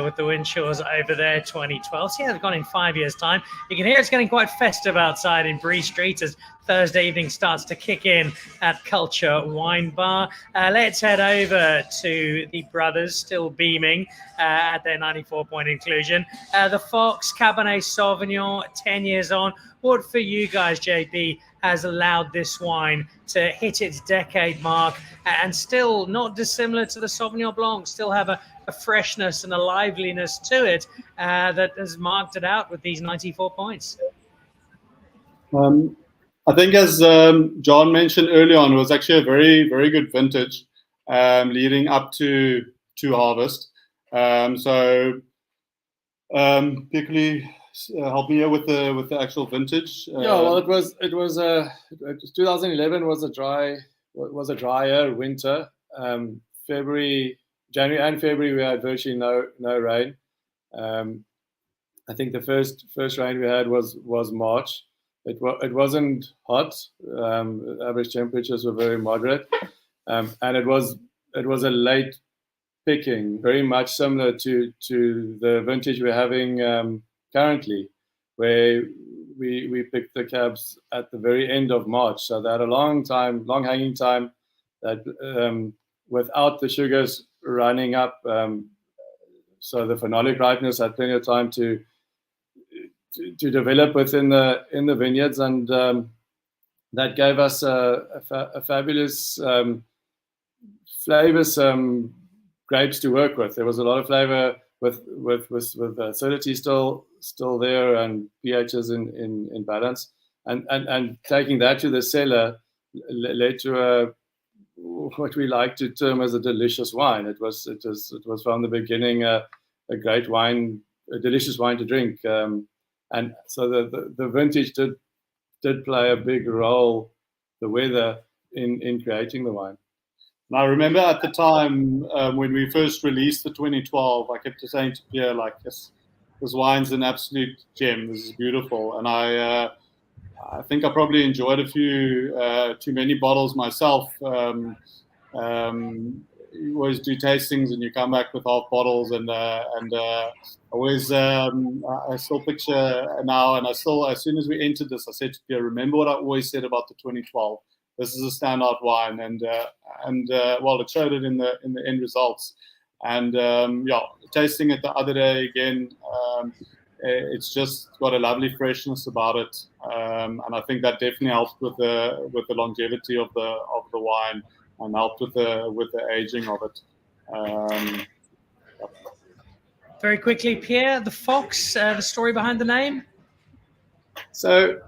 with the Windshaws over there 2012. So yeah, they've gone in 5 years' time. You can hear it's getting quite festive outside in Bree Street as Thursday evening starts to kick in at Culture Wine Bar. Let's head over to the brothers, still beaming at their 94-point inclusion. The Fox Cabernet Sauvignon, 10 years on. What for you guys, JP, has allowed this wine to hit its decade mark and still not dissimilar to the Sauvignon Blanc, still have a freshness and a liveliness to it that has marked it out with these 94 points? I think, as John mentioned early on, it was actually a very, very good vintage leading up to harvest. Particularly help me here with the actual vintage. Yeah, well, it was 2011 was a drier winter. January and February we had virtually no rain. I think the first rain we had was March. It wasn't hot. Average temperatures were very moderate, and it was a late picking, very much similar to the vintage we're having currently, where we picked the cabs at the very end of March. So they had a long hanging time that without the sugars running up. So the phenolic ripeness had plenty of time to develop within the vineyards, and that gave us a fabulous flavoursome grapes to work with. There was a lot of flavour with acidity still there and pHs in balance, and taking that to the cellar led to what we like to term as a delicious wine. It was from the beginning a great wine, a delicious wine to drink. And so the vintage did play a big role, the weather, in creating the wine. And I remember at the time when we first released the 2012, I kept saying to Pierre, like, this wine's an absolute gem. This is beautiful. And I think I probably enjoyed a few too many bottles myself. You always do tastings and you come back with half bottles, and always I still picture now, and I still, as soon as we entered this, I said to Pierre, remember what I always said about the 2012. This is a standout wine, and well, it showed it in the end results. And yeah, tasting it the other day again, it's just got a lovely freshness about it, and I think that definitely helped with the longevity of the wine, and helped with the aging of it. Very quickly, Pierre, the Fox, the story behind the name. So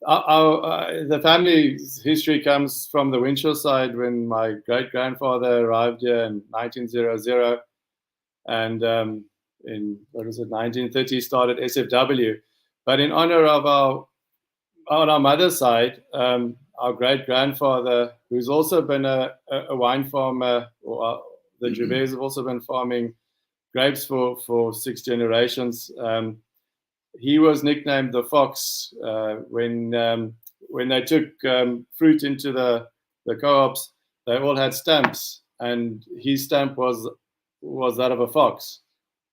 the family's history comes from the Windshaw side, when my great-grandfather arrived here in 1900, and in 1930 started SFW. But in honor of on our mother's side, our great-grandfather, who's also been a wine farmer, or the Juvers have also been farming grapes for 6 generations. He was nicknamed the Fox when they took fruit into the co-ops. They all had stamps, and his stamp was that of a fox.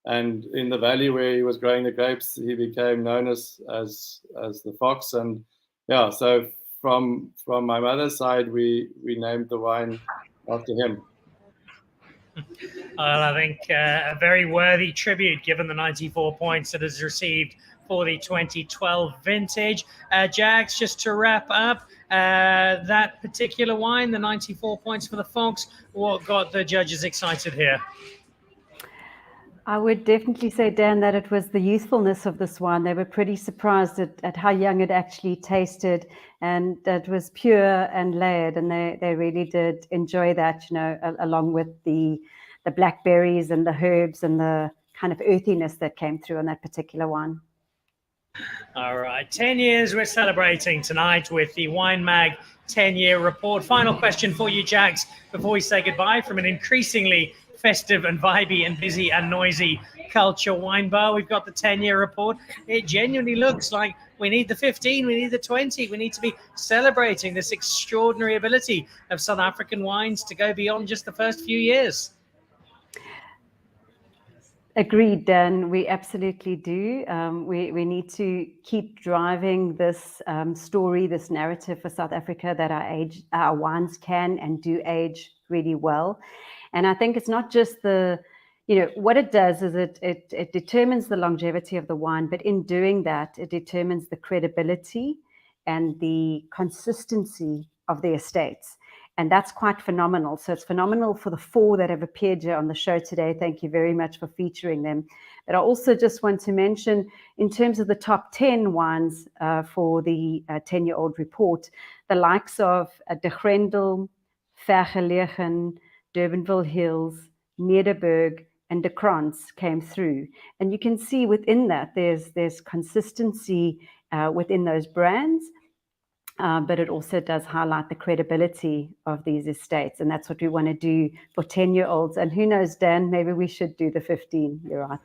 And in the valley where he was growing the grapes, he became known as the Fox. And yeah, so from my mother's side, we named the wine after him. Well, I think a very worthy tribute, given the 94 points that is received for the 2012 vintage. Jags, just to wrap up, that particular wine, the 94 points for the Fox, what got the judges excited here? I would definitely say, Dan, that it was the youthfulness of this wine. They were pretty surprised at how young it actually tasted, and that it was pure and layered, and they really did enjoy that, along with the blackberries and the herbs and the kind of earthiness that came through on that particular wine. All right, 10 years we're celebrating tonight with the WineMag 10-year report. Final question for you, Jags, before we say goodbye, from an increasingly festive and vibey and busy and noisy Culture Wine Bar. We've got the 10-year report. It genuinely looks like we need the 15, we need the 20. We need to be celebrating this extraordinary ability of South African wines to go beyond just the first few years. Agreed, Dan. We absolutely do. We need to keep driving this story, this narrative for South Africa that our wines can and do age really well. And I think it's not just what it does is it determines the longevity of the wine, but in doing that, it determines the credibility and the consistency of the estates. And that's quite phenomenal. So it's phenomenal for the 4 that have appeared here on the show today. Thank you very much for featuring them. But I also just want to mention, in terms of the top 10 wines for the 10-year-old report, the likes of De Grendel, Vergelegen, Durbanville Hills, Nederburg, and De Krans came through. And you can see within that, there's consistency within those brands. But it also does highlight the credibility of these estates. And that's what we want to do for 10-year-olds. And who knows, Dan, maybe we should do the 15. You're right.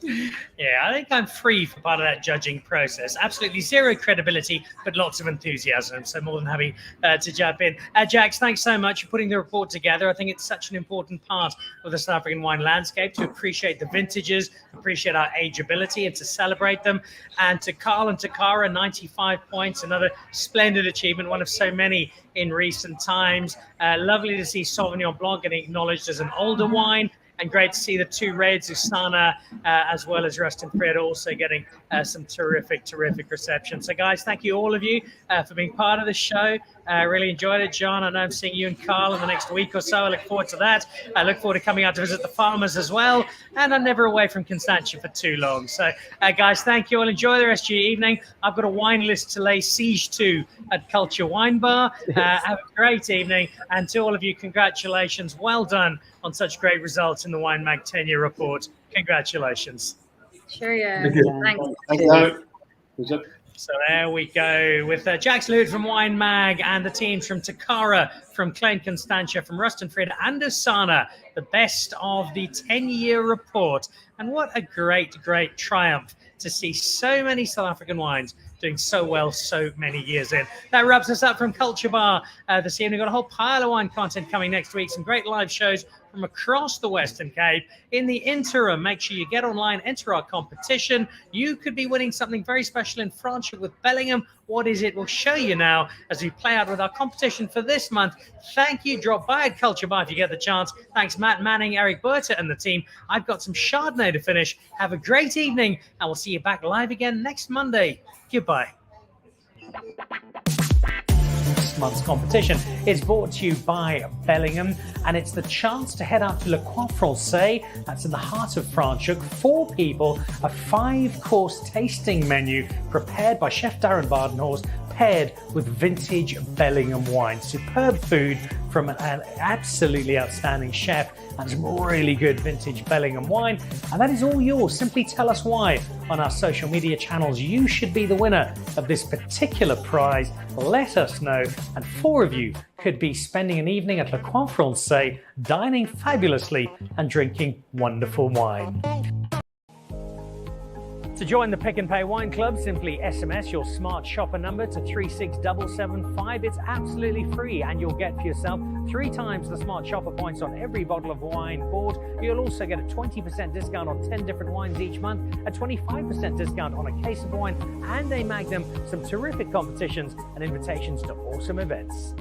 Yeah, I think I'm free for part of that judging process. Absolutely zero credibility, but lots of enthusiasm. So more than happy to jump in. Jax, thanks so much for putting the report together. I think it's such an important part of the South African wine landscape to appreciate the vintages, appreciate our ageability, and to celebrate them. And to Carl and Tokara, 95 points, another splendid achievement, one of so many in recent times. Lovely to see Sauvignon Blanc getting acknowledged as an older wine. And great to see the 2 reds, Usana, as well as Rust and Vrede, also getting some terrific reception. So, guys, thank you, all of you, for being part of the show. Really enjoyed it, John. I know I'm seeing you and Carl in the next week or so. I look forward to that. I look forward to coming out to visit the farmers as well. And I'm never away from Constantia for too long. So, guys, thank you all. Enjoy the rest of your evening. I've got a wine list to lay siege to at Culture Wine Bar. Have a great evening. And to all of you, congratulations. Well done on such great results in the WineMag 10-year report. Congratulations. Sure, yeah. Thanks. Thanks. So there we go with Jax Lewitt from WineMag and the teams from Tokara, from Klein Constantia, from Rust and Vrede and Usana, the best of the 10-year report. And what a great triumph to see so many South African wines doing so well so many years in. That wraps us up from Culture Bar this evening. We've got a whole pile of wine content coming next week, some great live shows from across the Western Cape. In the interim, make sure you get online, enter our competition. You could be winning something very special in Franschhoek with Bellingham. What is it? We'll show you now as we play out with our competition for this month. Thank you. Drop by at Culture Bar if you get the chance. Thanks, Matt Manning, Eric Berta, and the team. I've got some Chardonnay to finish. Have a great evening, and we'll see you back live again next Monday. Goodbye. This month's competition is brought to you by Bellingham, and it's the chance to head out to Le Coin Francais. That's in the heart of Franschhoek. 4 people, a 5-course tasting menu prepared by Chef Darren Badenhorst, paired with vintage Bellingham wine. Superb food from an absolutely outstanding chef and some really good vintage Bellingham wine. And that is all yours. Simply tell us why on our social media channels. You should be the winner of this particular prize. Let us know. And 4 of you could be spending an evening at Le Coin Francais, dining fabulously and drinking wonderful wine. To join the Pick and Pay Wine Club, simply SMS your smart shopper number to 36775. It's absolutely free, and you'll get for yourself 3 times the smart shopper points on every bottle of wine bought. You'll also get a 20% discount on 10 different wines each month, a 25% discount on a case of wine, and a Magnum, some terrific competitions and invitations to awesome events.